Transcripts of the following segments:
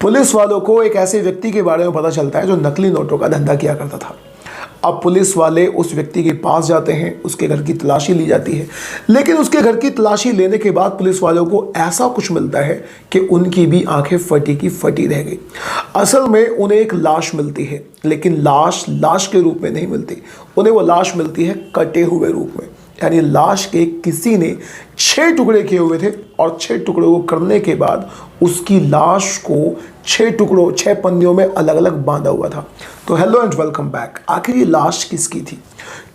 Police वालों को एक ऐसे व्यक्ति के बारे में पता चलता है जो नकली नोटों का धंधा किया करता था। अब पुलिस वाले उस व्यक्ति के पास जाते हैं, उसके घर की तलाशी ली जाती है, लेकिन उसके घर की तलाशी लेने के बाद पुलिस वालों को ऐसा कुछ मिलता है कि उनकी भी आंखें फटी की फटी रह गई। असल में उन्हें एक लाश मिलती है, लेकिन लाश के रूप में नहीं मिलती, उन्हें वो लाश मिलती है कटे हुए रूप में। यानी लाश के किसी ने 6 टुकड़े किए हुए थे और 6 टुकड़ों को करने के बाद उसकी लाश को 6 पन्नियों में अलग अलग बांधा हुआ था। तो हेलो एंड वेलकम बैक। आखिर ये लाश किसकी थी,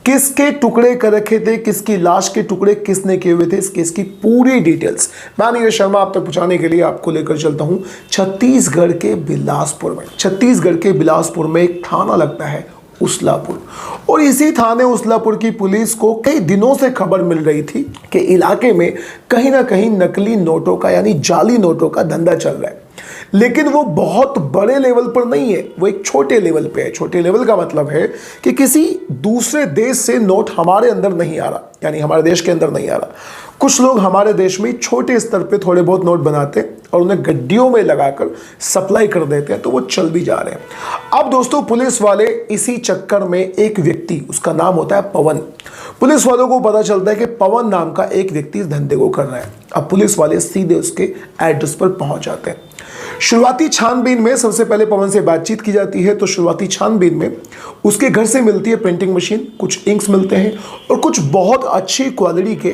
किसके टुकड़े कर रखे थे, किसकी लाश के टुकड़े किसने किए हुए थे, इस केस की पूरी डिटेल्स मैं नीरज शर्मा आप तक पहुंचाने के लिए आपको लेकर चलता हूं छत्तीसगढ़ के बिलासपुर में। छत्तीसगढ़ के बिलासपुर में एक थाना लगता है उसलापुर, और इसी थाने उसलापुर की पुलिस को कई दिनों से खबर मिल रही थी कि इलाके में कहीं ना कहीं नकली नोटों का यानी जाली नोटों का धंधा चल रहा है। लेकिन वो बहुत बड़े लेवल पर नहीं है, वो एक छोटे लेवल पे है। छोटे लेवल का मतलब है कि किसी दूसरे देश से नोट हमारे अंदर नहीं आ रहा, यानी हमारे देश के अंदर नहीं आ रहा। कुछ लोग हमारे देश में छोटे स्तर पे थोड़े बहुत नोट बनाते हैं और उन्हें गड्डियों में लगाकर सप्लाई कर देते हैं, तो वो चल भी जा रहे हैं। अब दोस्तों पुलिस वाले इसी चक्कर में एक व्यक्ति, उसका नाम होता है पवन, पुलिस वालों को पता चलता है कि पवन नाम का एक व्यक्ति इस धंधे को कर रहा है। अब पुलिस वाले सीधे उसके एड्रेस पर पहुंच जाते हैं। शुरुआती छानबीन में सबसे पहले पवन से बातचीत की जाती है, तो शुरुआती छानबीन में उसके घर से मिलती है प्रिंटिंग मशीन, कुछ इंक्स मिलते हैं और कुछ बहुत अच्छी क्वालिटी के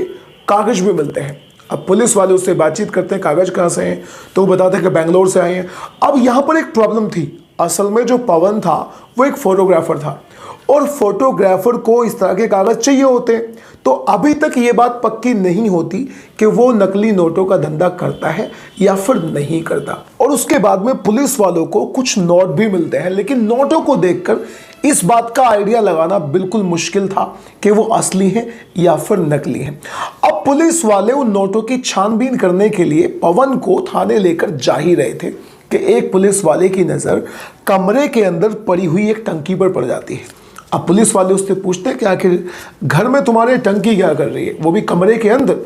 कागज भी मिलते हैं। अब पुलिस वाले उससे बातचीत करते हैं, कागज कहाँ से हैं, तो वो बताते हैं कि बेंगलोर से आए हैं। अब यहाँ पर एक प्रॉब्लम थी, असल में जो पवन था वो एक फोटोग्राफर था और फोटोग्राफर को इस तरह के कागज चाहिए होते हैं। तो अभी तक ये बात पक्की नहीं होती कि वो नकली नोटों का धंधा करता है या फिर नहीं करता। और उसके बाद में पुलिस वालों को कुछ नोट भी मिलते हैं, लेकिन नोटों को देखकर इस बात का आइडिया लगाना बिल्कुल मुश्किल था कि वो असली है या फिर नकली है। अब पुलिस वाले उन नोटों की छानबीन करने के लिए पवन को थाने लेकर जा ही रहे थे कि एक पुलिस वाले की नज़र कमरे के अंदर पड़ी हुई एक टंकी पर पड़ जाती है। अब पुलिस वाले उससे पूछते हैं कि आखिर घर में तुम्हारे टंकी क्या कर रही है, वो भी कमरे के अंदर।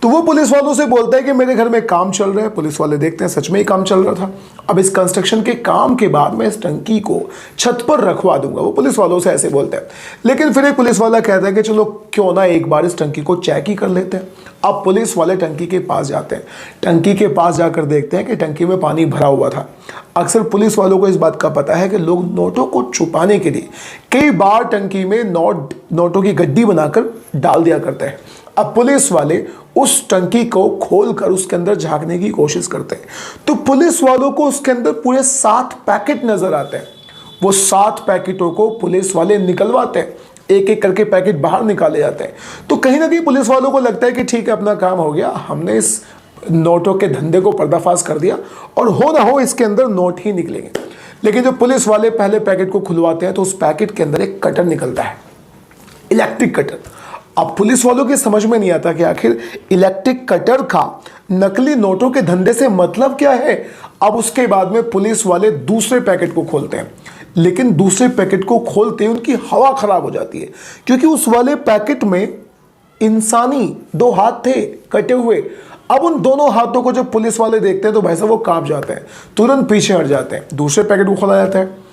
तो वो पुलिस वालों से बोलता है कि मेरे घर में काम चल रहा है। पुलिस वाले देखते हैं सच में ही काम चल रहा था। अब इस कंस्ट्रक्शन के काम के बाद मैं इस टंकी को छत पर रखवा दूंगा, वो पुलिस वालों से ऐसे बोलता है। लेकिन फिर एक पुलिस वाला कहता है कि चलो क्यों ना एक बार इस टंकी को चेक ही कर लेते हैं। अब पुलिस वाले टंकी के पास जाते हैं, टंकी के पास जाकर देखते हैं कि टंकी में पानी भरा हुआ था। अक्सर पुलिस वालों को इस बात का पता है कि लोग नोटों को छुपाने के लिए कई बार टंकी में नोटों की गड्डी बनाकर डाल दिया करते हैं। अब पुलिस वाले उस टंकी को खोलकर उसके अंदर झांकने की कोशिश करते हैं, तो पुलिस वालों को उसके अंदर पूरे 7 पैकेट नजर आते हैं। वो 7 पैकेटों को पुलिस वाले निकलवाते हैं, एक एक करके पैकेट बाहर निकाले जाते हैं। तो कहीं ना कहीं पुलिस वालों को लगता है कि ठीक है, अपना काम हो गया, हमने इस नोटों के धंधे को पर्दाफाश कर दिया और हो ना हो इसके अंदर नोट ही निकलेंगे। लेकिन जब पुलिस वाले पहले पैकेट को खुलवाते हैं तो उस पैकेट के अंदर एक कटर निकलता है, इलेक्ट्रिक कटर। अब पुलिस वालों की समझ में नहीं आता कि आखिर इलेक्ट्रिक कटर का नकली नोटों के धंधे से मतलब क्या है। अब उसके बाद में पुलिस वाले दूसरे पैकेट को खोलते हैं, लेकिन दूसरे पैकेट को खोलते ही उनकी हवा खराब हो जाती है, क्योंकि उस वाले पैकेट में इंसानी 2 हाथ थे कटे हुए। अब उन दोनों हाथों को जब पुलिस वाले देखते हैं तो भाई साहब वो कांप जाते हैं, तुरंत पीछे हट जाते हैं। दूसरे पैकेट को खोला जाता है,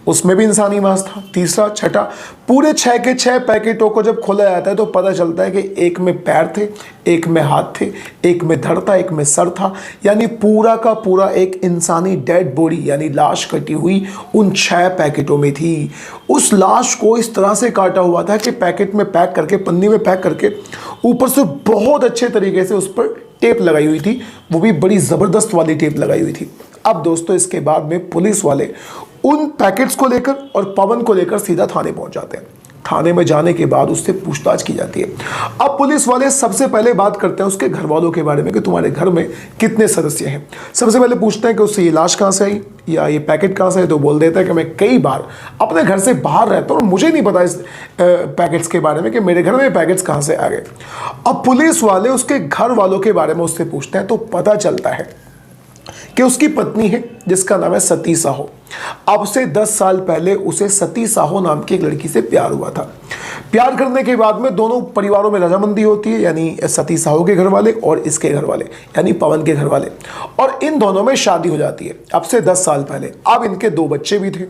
उसमें भी इंसानी मांस था। तीसरा, छठा, पूरे 6 के 6 पैकेटों को जब खोला जाता है तो पता चलता है कि एक में पैर थे, एक में हाथ थे, एक में धड़ था, एक में सर था। यानी पूरा का पूरा एक इंसानी डेड बॉडी यानी लाश कटी हुई उन 6 पैकेटों में थी। उस लाश को इस तरह से काटा हुआ था कि पैकेट में पैक करके, पन्नी में पैक करके, ऊपर से बहुत अच्छे तरीके से उस पर टेप लगाई हुई थी, वो भी बड़ी ज़बरदस्त वाली टेप लगाई हुई थी। अब दोस्तों इसके बाद में पुलिस वाले उन पैकेट्स को लेकर और पवन को लेकर सीधा थाने पहुंच जाते हैं। थाने में जाने के बाद उससे पूछताछ की जाती है। अब पुलिस वाले सबसे पहले बात करते हैं उसके घर वालों के बारे में कि तुम्हारे घर में कितने सदस्य हैं। सबसे पहले पूछते हैं कि उससे ये लाश कहाँ से आई या ये पैकेट कहाँ से है, तो बोल देता है कि मैं कई बार अपने घर से बाहर रहता हूँ और मुझे नहीं पता इस पैकेट्स के बारे में कि मेरे घर में पैकेट्स कहाँ से आ गए। अब पुलिस वाले उसके घर वालों के बारे में उससे पूछते हैं तो पता चलता है कि उसकी पत्नी है जिसका नाम है सती साहू। अब से 10 साल पहले उसे सती साहू नाम की एक लड़की से प्यार हुआ था। प्यार करने के बाद में दोनों परिवारों में रजामंदी होती है, यानी सती साहू के घर वाले और इसके घर वाले यानी पवन के घर वाले, और इन दोनों में शादी हो जाती है अब से 10 साल पहले। अब इनके 2 बच्चे भी थे,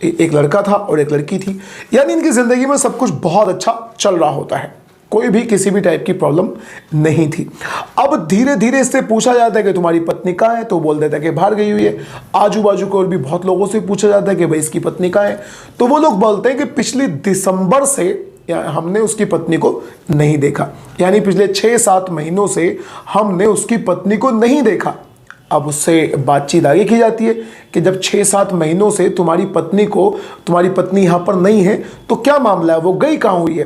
एक लड़का था और एक लड़की थी, यानी इनकी ज़िंदगी में सब कुछ बहुत अच्छा चल रहा होता है, कोई भी किसी भी टाइप की प्रॉब्लम नहीं थी। अब धीरे धीरे इससे पूछा जाता है कि तुम्हारी पत्नी कहाँ है, तो बोल देता है कि बाहर गई हुई है। आजू बाजू को और भी बहुत लोगों से पूछा जाता है कि भाई इसकी पत्नी कहाँ है, तो वो लोग बोलते हैं कि पिछले दिसंबर से हमने उसकी पत्नी को नहीं देखा, यानी पिछले 6-7 महीनों से हमने उसकी पत्नी को नहीं देखा। अब उससे बातचीत आगे की जाती है कि जब 6-7 महीनों से तुम्हारी पत्नी यहाँ पर नहीं है तो क्या मामला है, वो गई कहाँ हुई है।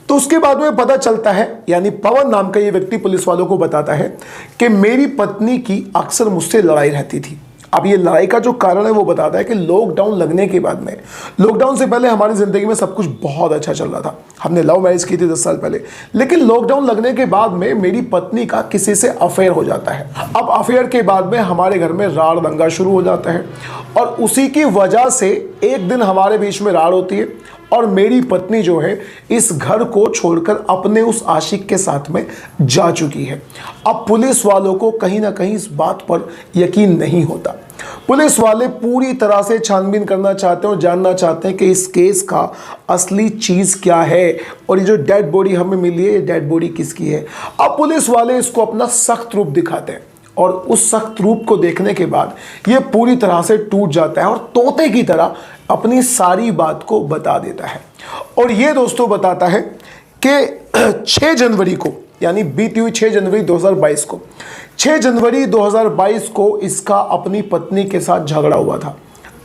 तो उसके बाद में पता चलता है, यानी पवन नाम का ये व्यक्ति पुलिस वालों को बताता है कि मेरी पत्नी की अक्सर मुझसे लड़ाई रहती थी। अब ये लड़ाई का जो कारण है वो बताता है कि लॉकडाउन लगने के बाद में, लॉकडाउन से पहले हमारी ज़िंदगी में सब कुछ बहुत अच्छा चल रहा था। हमने लव मैरिज की थी 10 साल पहले, लेकिन लॉकडाउन लगने के बाद में मेरी पत्नी का किसी से अफेयर हो जाता है। अब अफेयर के बाद में हमारे घर में राड़ दंगा शुरू हो जाता है और उसी की वजह से एक दिन हमारे बीच में राड़ होती है और मेरी पत्नी जो है इस घर को छोड़कर अपने उस आशिक के साथ में जा चुकी है। अब पुलिस वालों को कहीं ना कहीं इस बात पर यकीन नहीं होता। पुलिस वाले पूरी तरह से छानबीन करना चाहते हैं और जानना चाहते हैं कि इस केस का असली चीज़ क्या है और ये जो डेड बॉडी हमें मिली है, ये डेड बॉडी किसकी है। अब पुलिस वाले इसको अपना सख्त रूप दिखाते हैं और उस सख्त रूप को देखने के बाद ये पूरी तरह से टूट जाता है और तोते की तरह अपनी सारी बात को बता देता है। और ये दोस्तों बताता है कि 6 जनवरी को, यानी बीती हुई 6 जनवरी 2022 को, 6 जनवरी 2022 को इसका अपनी पत्नी के साथ झगड़ा हुआ था।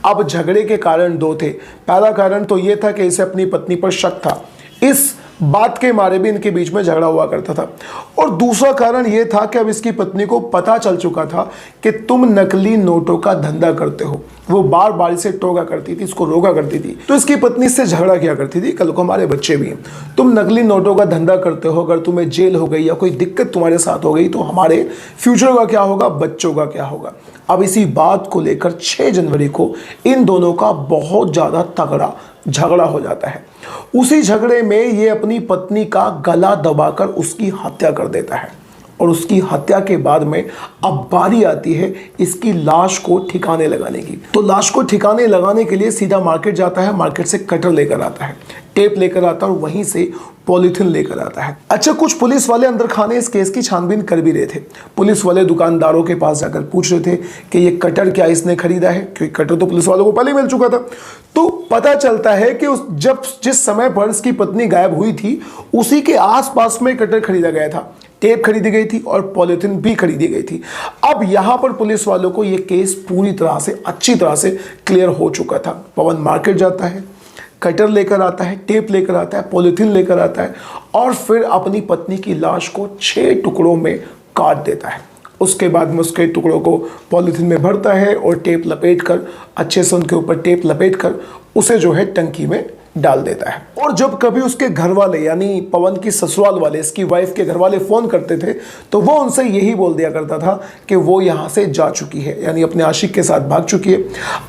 अब झगड़े के कारण 2 थे। पहला कारण तो ये था कि इसे अपनी पत्नी पर शक था, इस बात के मारे भी इनके बीच में झगड़ा हुआ करता था। और दूसरा कारण यह था कि अब इसकी पत्नी को पता चल चुका था कि तुम नकली नोटों का धंधा करते हो। वो बार बार इसे टोका करती थी, इसको रोका करती थी, तो इसकी पत्नी से झगड़ा किया करती थी, कल को हमारे बच्चे भी हैं, तुम नकली नोटों का धंधा करते हो, अगर तुम्हें जेल हो गई या कोई दिक्कत तुम्हारे साथ हो गई तो हमारे फ्यूचर का क्या होगा, बच्चों का क्या होगा। अब इसी बात को लेकर 6 जनवरी को इन दोनों का बहुत ज़्यादा तगड़ा झगड़ा हो जाता है। उसी झगड़े में ये अपनी पत्नी का गला दबाकर उसकी हत्या कर देता है और उसकी हत्या के बाद में अब बारी आती है इसकी लाश को ठिकाने लगाने की। तो लाश को ठिकाने लगाने के लिए सीधा मार्केट जाता है, मार्केट से कटर लेकर आता है, टेप लेकर आता है और वहीं से पॉलीथिन लेकर आता है। अच्छा, कुछ पुलिस वाले अंदर खाने इस केस की छानबीन कर भी रहे थे। पुलिस वाले दुकानदारों के पास जाकर पूछ रहे थे कि ये कटर क्या इसने खरीदा है, क्योंकि कटर तो पुलिस वालों को पहले मिल चुका था। तो पता चलता है कि जिस समय पर इसकी पत्नी गायब हुई थी उसी के आसपास में कटर खरीदा गया था, टेप खरीदी गई थी और पॉलीथिन भी खरीदी गई थी। अब यहां पर पुलिस वालों को यह केस पूरी तरह से अच्छी तरह से क्लियर हो चुका था। पवन मार्केट जाता है, कटर लेकर आता है, टेप लेकर आता है, पॉलीथिन लेकर आता है और फिर अपनी पत्नी की लाश को 6 टुकड़ों में काट देता है। उसके बाद में उसके टुकड़ों को पॉलीथिन में भरता है और टेप लपेटकर, अच्छे से उनके ऊपर टेप लपेटकर उसे जो है टंकी में डाल देता है। और जब कभी उसके घर वाले यानी पवन की ससुराल वाले, इसकी वाइफ के घर वाले फ़ोन करते थे तो वो उनसे यही बोल दिया करता था कि वो यहाँ से जा चुकी है, यानी अपने आशिक के साथ भाग चुकी है।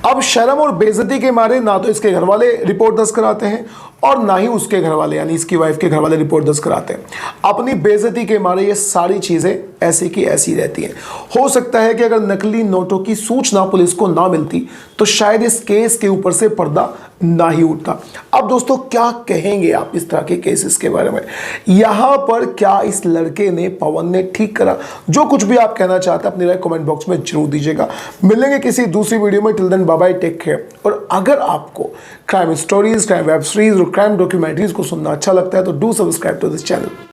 अब शर्म और बेइज्जती के मारे ना तो इसके घर वाले रिपोर्ट दर्ज कराते हैं और ना ही उसके घर वाले यानी इसकी वाइफ के घर वाले रिपोर्ट दर्ज कराते हैं। अपनी बेइज्जती के मारे ये सारी चीज़ें ऐसी की ऐसी रहती हैं। हो सकता है कि अगर नकली नोटों की सूचना पुलिस को ना मिलती तो शायद इस केस के ऊपर से पर्दा ना ही उठता। अब दोस्तों क्या कहेंगे आप इस तरह के केसेस के बारे में? यहाँ पर क्या इस लड़के ने, पवन ने ठीक करा? जो कुछ भी आप कहना चाहते हैं अपनी राय कमेंट बॉक्स में जरूर दीजिएगा। मिलेंगे किसी दूसरी वीडियो में। Till then bye bye, take care. और अगर आपको crime stories, crime web series और क्राइम डॉक्यूमेंट्रीज को सुनना अच्छा लगता है तो do subscribe to this channel.